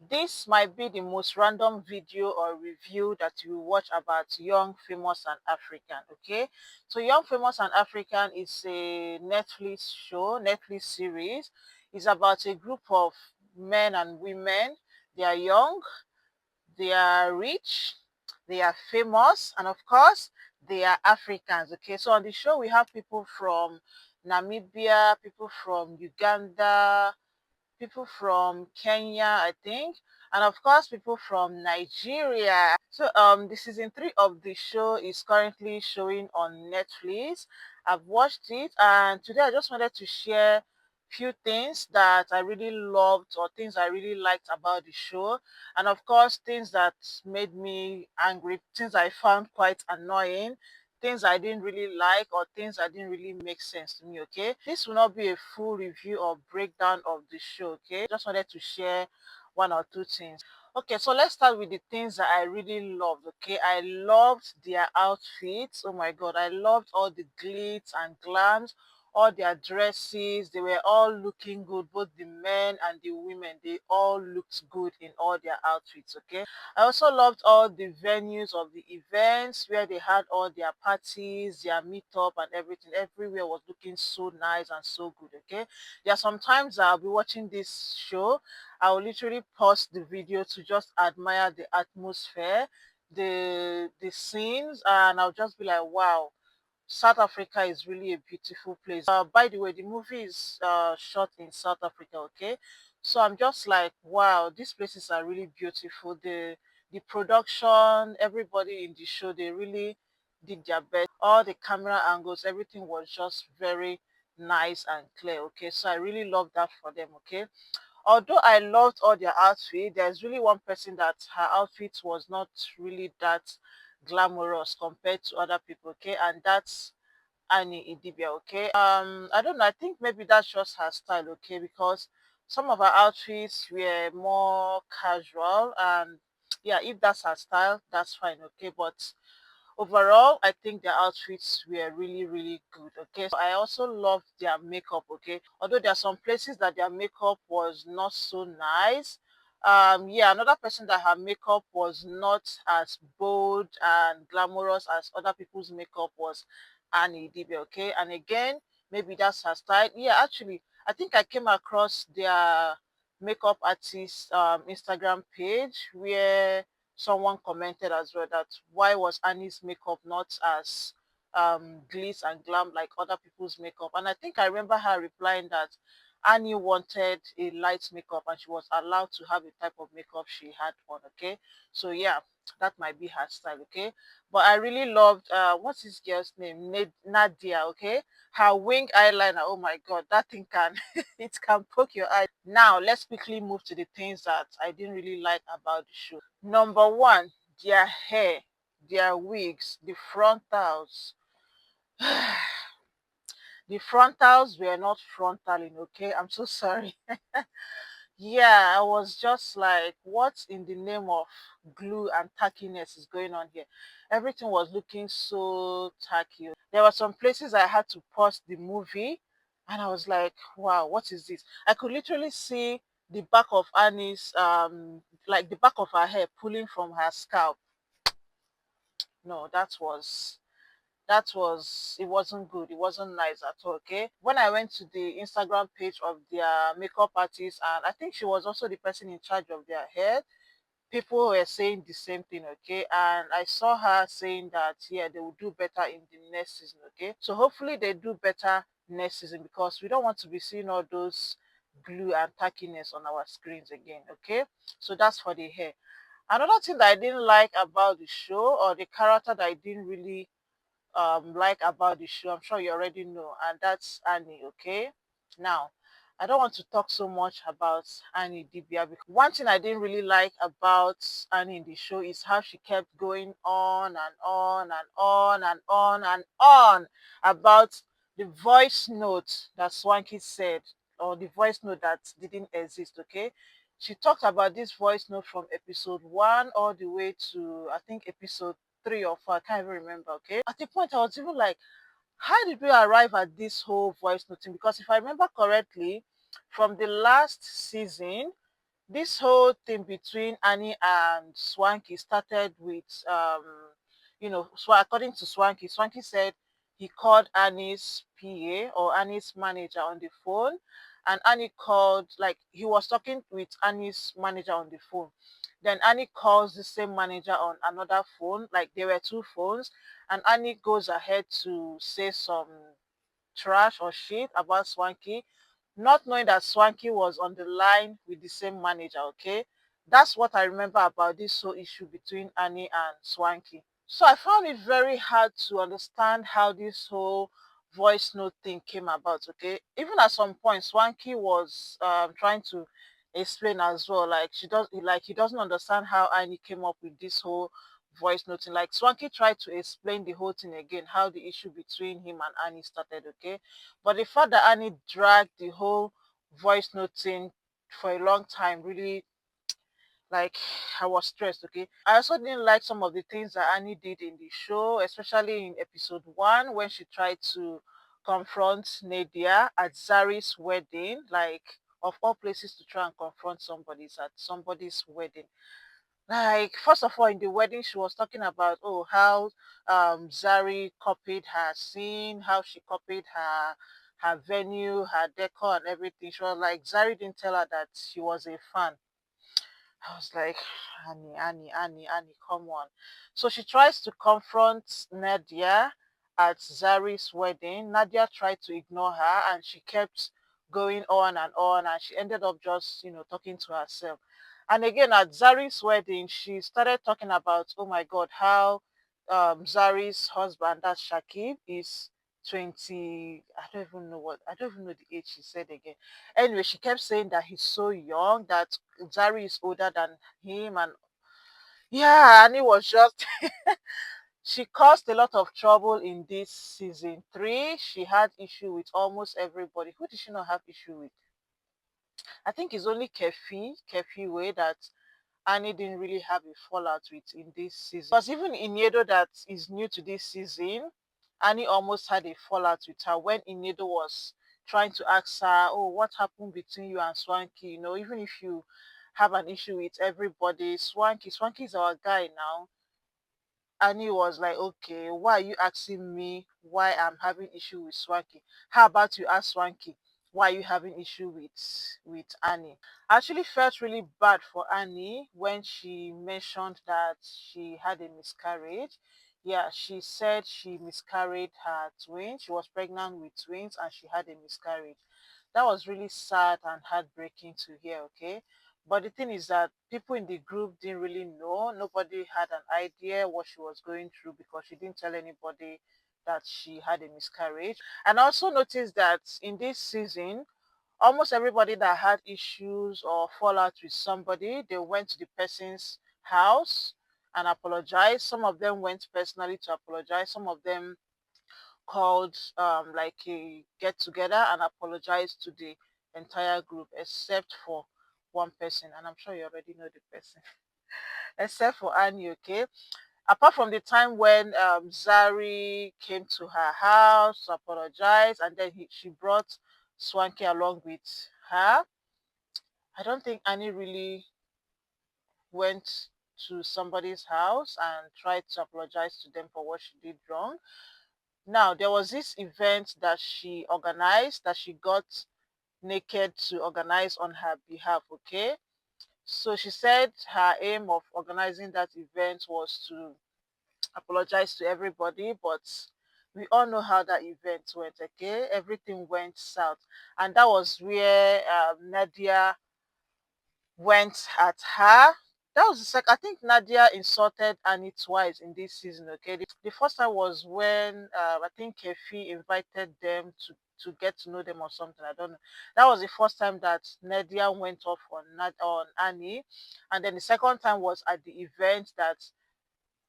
This might be the most random video or review that you watch about Young, Famous and African, okay? So Young, Famous and African is a Netflix show, Netflix series. It's about a group of men and women. They are young, they are rich, they are famous, and of course, they are Africans, okay? So on the show, we have people from Namibia, people from Uganda, people from Kenya, I think, and of course people from Nigeria. So the season 3 of the show is currently showing on Netflix. I've watched it, and today I just wanted to share few things that I really loved or things I really liked about the show, and of course things that made me angry, things I found quite annoying, things I didn't really like or things that didn't really make sense to me, okay? This will not be a full review or breakdown of the show, okay? Just wanted to share one or two things. Okay, so let's start with the things that I really loved, okay? I loved their outfits. Oh my God, I loved all the glitz and glams, all their dresses. They were all looking good, both the men and the women. They all looked good in all their outfits, okay? I also loved all the venues of the events where they had all their parties, their meetup and everything. Everywhere was looking so nice and so good, okay? There are sometimes I'll be watching this show. I will literally pause the video to just admire the atmosphere, the scenes, and I'll just be like, wow, South Africa is really a beautiful place. By the way, the movie is shot in South Africa, okay? So I'm just like, wow, these places are really beautiful. The production, everybody in the show, they really did their best. All the camera angles, everything was just very nice and clear, okay? So I really love that for them, okay? Although I loved all their outfit, there's really one person that her outfit was not really that glamorous compared to other people, okay? And that's Idibia, okay? I don't know, I think maybe that's just her style, okay? Because some of her outfits were more casual, and yeah, if that's her style, that's fine, okay? But overall, I think their outfits were really, really good. Okay. So I also loved their makeup. Okay. Although there are some places that their makeup was not so nice. Yeah, another person that her makeup was not as bold and glamorous as other people's makeup was Annie Idibia. Okay. And again, maybe that's her style. Yeah, actually, I think I came across their makeup artist Instagram page where someone commented as well that why was Annie's makeup not as glitz and glam like other people's makeup, and I think I remember her replying that Annie wanted a light makeup and she was allowed to have a type of makeup she had on, okay? So yeah, that might be her style, okay? But I really loved what's this girl's name, Nadia, okay? Her wing eyeliner, oh my God, that thing can it can poke your eye. Now let's quickly move to the things that I didn't really like about the show. Number one, their hair, their wigs, the frontals. The frontals were not frontaling, okay? I'm so sorry. Yeah, I was just like, what in the name of glue and tackiness is going on here? Everything was looking so tacky. There were some places I had to pause the movie and I was like, wow, what is this? I could literally see the back of Annie's like the back of her hair pulling from her scalp. No, it wasn't good, it wasn't nice at all, okay? When I went to the Instagram page of their makeup artist, and I think she was also the person in charge of their hair, people were saying the same thing, okay? And I saw her saying that yeah, they will do better in the next season, okay? So hopefully they do better next season because we don't want to be seeing all those glue and tackiness on our screens again, okay? So that's for the hair. Another thing that I didn't like about the show, or the character that I didn't really like about the show, I'm sure you already know, and that's Annie, okay? Now, I don't want to talk so much about Annie Dibia because one thing I didn't really like about Annie in the show is how she kept going on and on and on and on and on about the voice note that Swanky said, or the voice note that didn't exist, okay? She talked about this voice note from episode 1 all the way to I think episode 3 or 4, I can't even remember, okay? At the point I was even like, how did we arrive at this whole voice noting? Because if I remember correctly, from the last season, This whole thing between Annie and Swanky started with so according to Swanky, Swanky said he called Annie's PA or Annie's manager on the phone, and Annie called, like, he was talking with Annie's manager on the phone. Then Annie calls the same manager on another phone, like there were two phones, and Annie goes ahead to say some trash or shit about Swanky, not knowing that Swanky was on the line with the same manager, okay? That's what I remember about this whole issue between Annie and Swanky. So I found it very hard to understand how this whole voice note thing came about, okay? Even at some point, Swanky was trying to explain as well, like he doesn't understand how Annie came up with this whole voice noting. Like Swanky tried to explain the whole thing again, how the issue between him and Annie started, okay? But the fact that Annie dragged the whole voice noting for a long time really, like, I was stressed, okay? I also didn't like some of the things that Annie did in the show, especially in episode 1 when she tried to confront Nadia at Zari's wedding. Like, of all places to try and confront somebody is at somebody's wedding. Like, first of all, in the wedding, she was talking about, oh, how Zari copied her scene, how she copied her venue, her decor, and everything. She was like, Zari didn't tell her that she was a fan. I was like, Annie, come on. So she tries to confront Nadia at Zari's wedding. Nadia tried to ignore her, and she kept going on, and she ended up just, talking to herself. And again, at Zari's wedding, she started talking about, oh my God, how Zari's husband, that's Shakib, is 20. I don't even know the age she said again. Anyway, she kept saying that he's so young, that Zari is older than him, and yeah, and it was just she caused a lot of trouble in this season 3. She had issue with almost everybody. Who did she not have issue with? I think it's only Kefi way that Annie didn't really have a fallout with in this season. Because even Iniedo, that is new to this season, Annie almost had a fallout with her when Iniedo was trying to ask her, oh, what happened between you and Swanky? Even if you have an issue with everybody, Swanky is our guy now. Annie was like, okay, why are you asking me why I'm having issue with Swanky? How about you ask Swanky why are you having issue with Annie? I actually felt really bad for Annie when she mentioned that she had a miscarriage. Yeah, she said she miscarried her twins. She was pregnant with twins and she had a miscarriage. That was really sad and heartbreaking to hear, okay? But the thing is that people in the group didn't really know. Nobody had an idea what she was going through because she didn't tell anybody that she had a miscarriage. And I also noticed that in this season, almost everybody that had issues or fallout with somebody, they went to the person's house and apologized. Some of them went personally to apologize. Some of them called like a get together and apologized to the entire group except for one person, and I'm sure you already know the person. Except for Annie, okay? Apart from the time when Zari came to her house to apologize, and then she brought Swanky along with her, I don't think Annie really went to somebody's house and tried to apologize to them for what she did wrong. Now, there was this event that she organized, that she got naked to organize on her behalf, okay? So she said her aim of organizing that event was to apologize to everybody, but we all know how that event went, okay? Everything went south. And that was where Nadia went at her. That was the second. I think Nadia insulted Annie twice in this season. Okay, the first time was when I think Kefi invited them to get to know them or something. I don't know. That was the first time that Nadia went off on on Annie, and then the second time was at the event that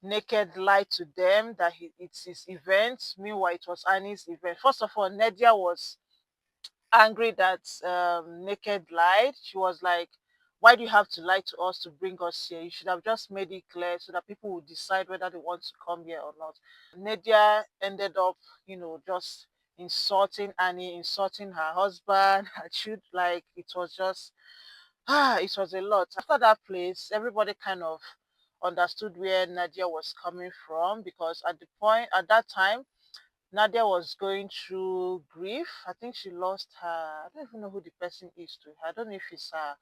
Naked lied to them that it's his event. Meanwhile, it was Annie's event. First of all, Nadia was angry that Naked lied. She was like, why do you have to lie to us to bring us here? You should have just made it clear so that people would decide whether they want to come here or not. Nadia ended up, just insulting Annie, insulting her husband. Her child, like, it was just It was a lot. After that place, everybody kind of understood where Nadia was coming from, because at that time, Nadia was going through grief. I think she lost her. I don't even know who the person is to her. I don't know if it's her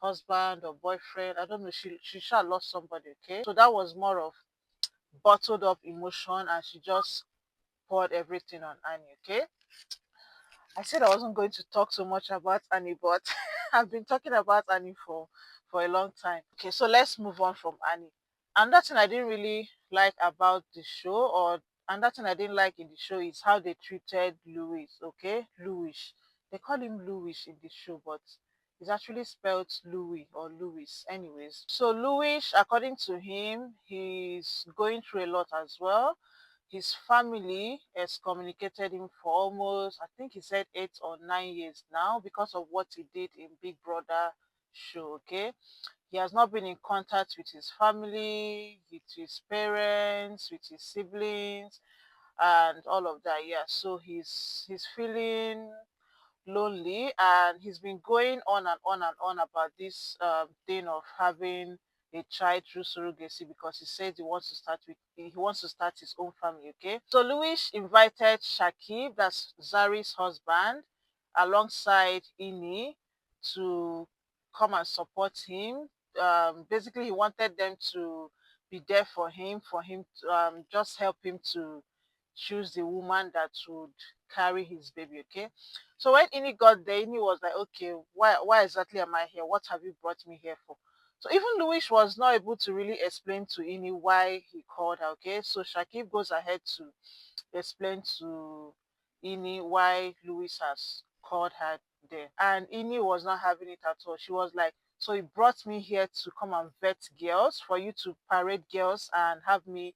husband or boyfriend. I don't know. She sure lost somebody. Okay, so that was more of bottled up emotion, and she just poured everything on Annie. Okay, I said I wasn't going to talk so much about Annie, but I've been talking about Annie for a long time. Okay, so let's move on from Annie. Another thing I didn't really like about the show, or another thing I didn't like in the show, is how they treated Louis. Okay, Louis. They call him Louis in the show, but it's actually spelled Louis or Louis. Anyways, so Louis, according to him, he's going through a lot as well. His family excommunicated him for almost, I think he said 8 or 9 years now, because of what he did in Big Brother show. Okay, he has not been in contact with his family, with his parents, with his siblings, and all of that. Yeah, so he's feeling lonely, and he's been going on and on and on about this thing of having a child through surrogacy, because he says he wants to start his own family. Okay, so Louis invited Shakib, that's Zari's husband, alongside Ini, to come and support him. Basically, he wanted them to be there for him to just help him to choose the woman that would carry his baby. Okay, so when Ini got there, Ini was like, okay, why exactly am I here? What have you brought me here for? So even Louis was not able to really explain to Ini why he called her. Okay, so Shakib goes ahead to explain to Ini why Louis has called her there. And Ini was not having it at all. She was like, so he brought me here to come and vet girls, for you to parade girls and have me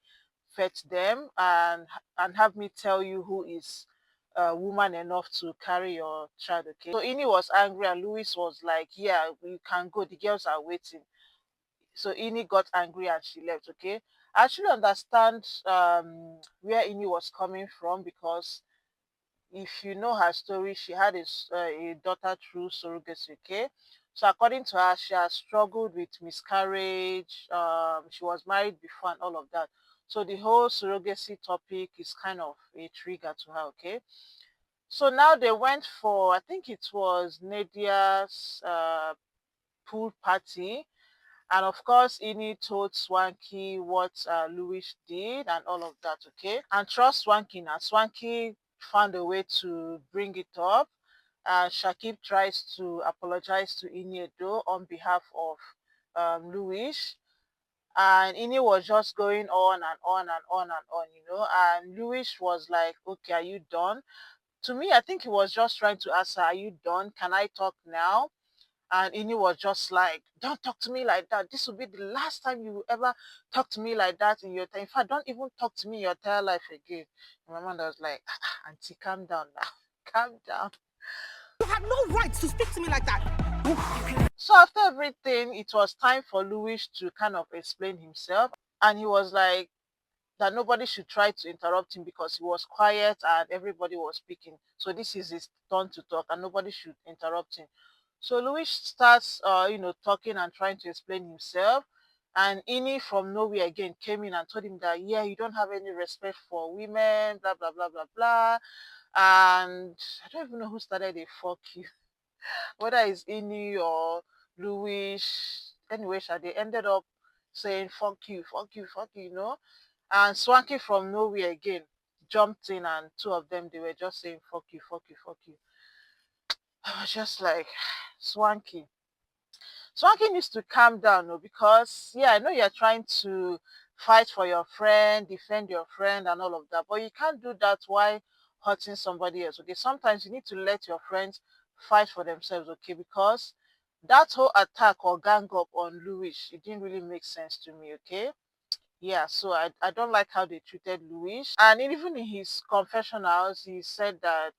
vet them, and have me tell you who is woman enough to carry your child. Okay, so Ini was angry, and Louis was like, yeah, we can go, the girls are waiting. So Ini got angry and she left. Okay, I actually understand where Ini was coming from, because if you know her story, she had a daughter through surrogacy. Okay, so according to her, she has struggled with miscarriage. She was married before and all of that. So the whole surrogacy topic is kind of a trigger to her. Okay, so now they went for, I think it was Nadia's pool party, and of course, Ini told Swanky what Louis did and all of that. Okay, and trust Swanky now. Swanky found a way to bring it up. Shakib tries to apologize to Ini Edo on behalf of Louis. And Ini was just going on and on and on and on, And Louis was like, okay, are you done? To me, I think he was just trying to ask her, are you done? Can I talk now? And Ini was just like, don't talk to me like that. This will be the last time you will ever talk to me like that in your time. In fact, don't even talk to me your entire life again. And my mother was like, Auntie, calm down now. Calm down. You have no right to speak to me like that. So after everything, it was time for Louis to kind of explain himself. And he was like, that nobody should try to interrupt him, because he was quiet and everybody was speaking. So this is his turn to talk, and nobody should interrupt him. So Louis starts, talking and trying to explain himself. And Ini from nowhere again came in and told him that, yeah, you don't have any respect for women, blah, blah, blah, blah, blah. And I don't even know who started a fuck you, whether it's Ini or Louis. Anyway, they ended up saying, fuck you, fuck you, fuck you, And Swanky from nowhere again jumped in, and two of them, they were just saying, fuck you, fuck you, fuck you. I was just like, Swanky. Swanky needs to calm down, no, because yeah, I know you're trying to fight for your friend, defend your friend, and all of that, but you can't do that while hurting somebody else. Okay, sometimes you need to let your friends fight for themselves. Okay, because that whole attack or gang up on Louis, it didn't really make sense to me. Okay, yeah, so I don't like how they treated Louis. And even in his confessionals, he said that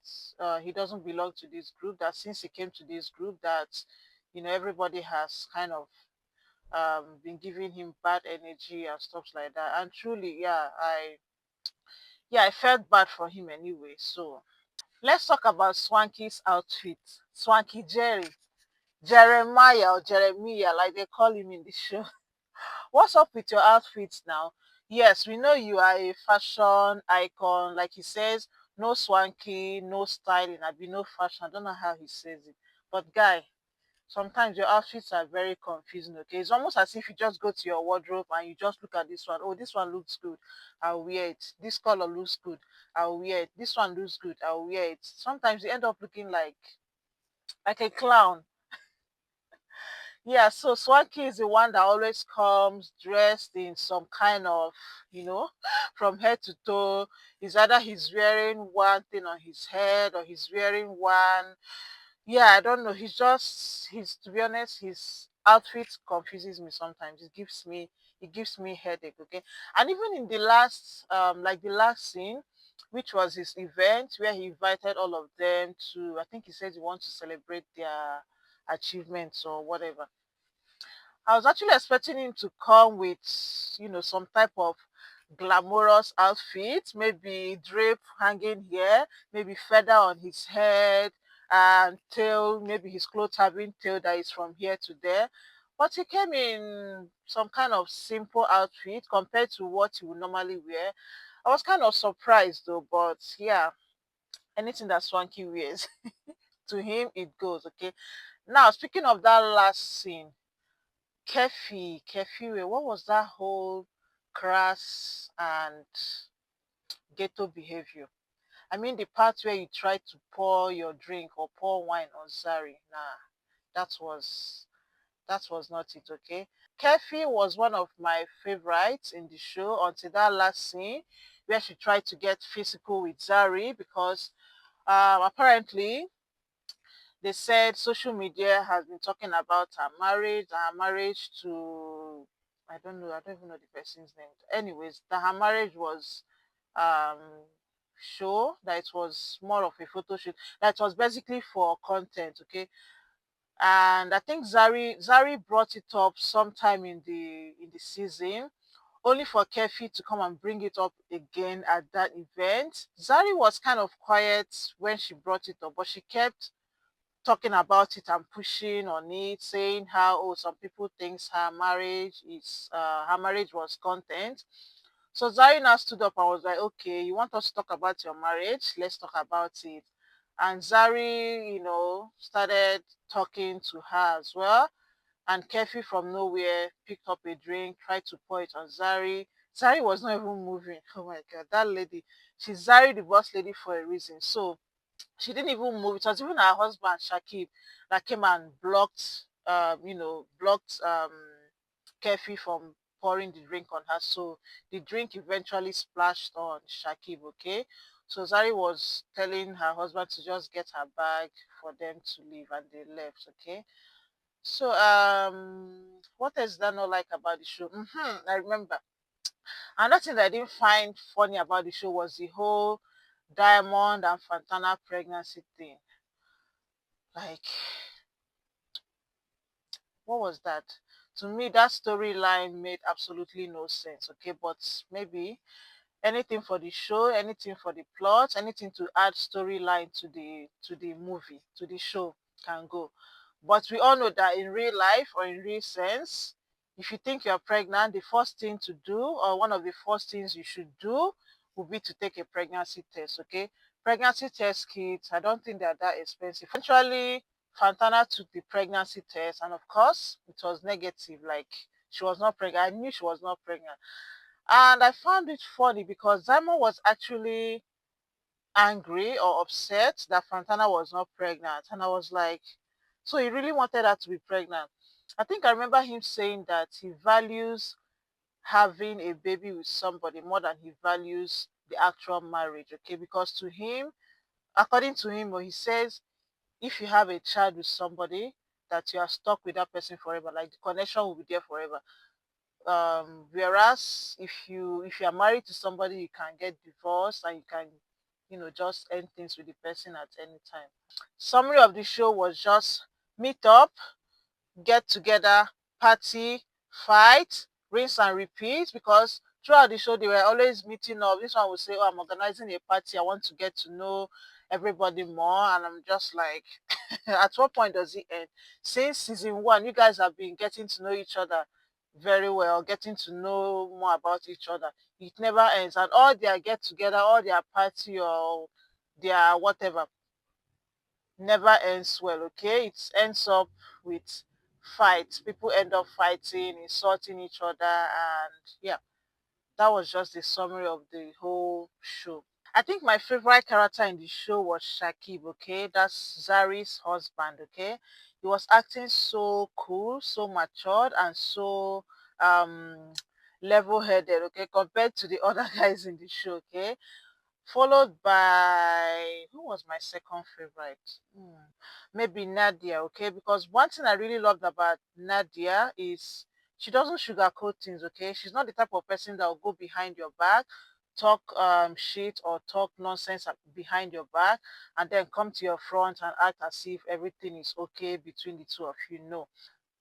he doesn't belong to this group, that since he came to this group, that everybody has kind of been giving him bad energy and stuff like that. And truly, I felt bad for him anyway. So let's talk about Swanky's outfit. Swanky Jerry. Jeremiah or Jeremiah, like they call him in the show. What's up with your outfits now? Yes, we know you are a fashion icon. Like he says, no swanky, no styling, I be no fashion. I don't know how he says it. But guy, sometimes your outfits are very confusing, okay? It's almost as if you just go to your wardrobe and you just look at this one. Oh, this one looks good. I'll wear it. This color looks good. I'll wear it. This one looks good. I'll wear it. Sometimes you end up looking like a clown. Yeah, so Swanky is the one that always comes dressed in some kind of, from head to toe. Is either he's wearing one thing on his head or he's wearing one. Yeah, I don't know. To be honest, his outfit confuses me sometimes. It gives me headache, okay? And even in the last scene, which was his event where he invited all of them to, I think he said he wants to celebrate their achievements or whatever. I was actually expecting him to come with, some type of glamorous outfit, maybe drape hanging here, maybe feather on his head, and tail, maybe his clothes having tail that is from here to there. But he came in some kind of simple outfit compared to what he would normally wear. I was kind of surprised though, but yeah, anything that Swanky wears, to him it goes, okay? Now, speaking of that last scene, Kefi, what was that whole crass and ghetto behavior? I mean, the part where you tried to pour your drink or pour wine on Zari. Nah, that was that was not it, okay? Kefi was one of my favorites in the show until that last scene where she tried to get physical with Zari because apparently they said social media has been talking about her marriage to, I don't even know the person's name. Anyways, that her marriage was um show, that it was more of a photo shoot, that it was basically for content, okay? And I think Zari brought it up sometime in the season, only for Kefi to come and bring it up again at that event. Zari was kind of quiet when she brought it up, but she kept talking about it and pushing on it, saying how, oh, some people thinks her marriage was content. So Zari now stood up and was like, okay, you want us to talk about your marriage? Let's talk about it. And Zari, started talking to her as well. And Kefi from nowhere picked up a drink, tried to pour it on Zari. Zari was not even moving. Oh my god, that lady. She's Zari the boss lady for a reason. So she didn't even move. It was even her husband Shakib that came and blocked Kefi from pouring the drink on her. So the drink eventually splashed on Shakib. Okay, so Zari was telling her husband to just get her bag for them to leave, and they left. Okay, so what else did I not like about the show? I remember. Another thing that I didn't find funny about the show was the whole Diamond and Fantana pregnancy thing. Like, what was that? To me, that storyline made absolutely no sense. Okay, but maybe anything for the show, anything for the plot, anything to add storyline to the movie, to the show can go. But we all know that in real life or in real sense, if you think you're pregnant, the first thing to do, or one of the first things you should do, would be to take a pregnancy test. Okay, pregnancy test kits, I don't think they're that expensive. Eventually, Fantana took the pregnancy test, and of course, it was negative. Like, she was not pregnant. I knew she was not pregnant. And I found it funny because Diamond was actually angry or upset that Fantana was not pregnant. And I was like, so he really wanted her to be pregnant. I think I remember him saying that he values having a baby with somebody more than he values the actual marriage, okay? Because to him, according to him, he says if you have a child with somebody, that you are stuck with that person forever, like the connection will be there forever. Whereas if you are married to somebody, you can get divorced and you can just end things with the person at any time. Summary of the show was just meet up, get together, party, fight, rinse and repeat, because throughout the show they were always meeting up. This one would say, oh, I'm organizing a party, I want to get to know everybody more, and I'm just like, at what point does it end? Since season one, you guys have been getting to know each other very well, getting to know more about each other. It never ends, and all their get together, all their party or their whatever never ends well. Okay, it ends up with fights. People end up fighting, insulting each other, and yeah, that was just the summary of the whole show. I think my favorite character in the show was Shakib, okay? That's Zari's husband, okay? He was acting so cool, so matured, and so um level-headed, okay, compared to the other guys in the show, okay? Followed by who was my second favorite? Maybe Nadia, okay? Because one thing I really loved about Nadia is she doesn't sugarcoat things, okay? She's not the type of person that will go behind your back, talk shit or talk nonsense behind your back, and then come to your front and act as if everything is okay between the two of you. No.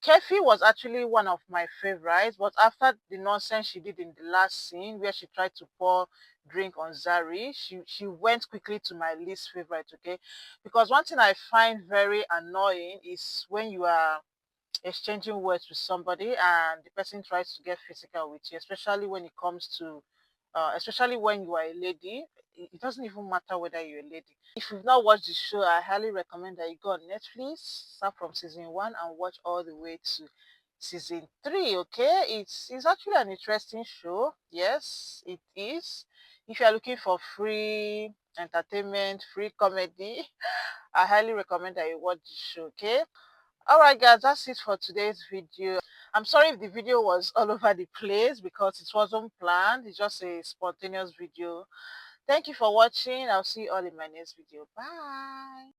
Kefi was actually one of my favorites, but after the nonsense she did in the last scene where she tried to pour drink on Zari, she went quickly to my least favorite, okay? Because one thing I find very annoying is when you are exchanging words with somebody and the person tries to get physical with you, especially when it comes to especially when you are a lady. It doesn't even matter whether you're a lady. If you've not watched the show, I highly recommend that you go on Netflix, start from season one and watch all the way to season three. Okay, it's actually an interesting show. Yes, it is. If you are looking for free entertainment, free comedy, I highly recommend that you watch the show. Okay. All right, guys, that's it for today's video. I'm sorry if the video was all over the place because it wasn't planned. It's just a spontaneous video. Thank you for watching. I'll see you all in my next video. Bye.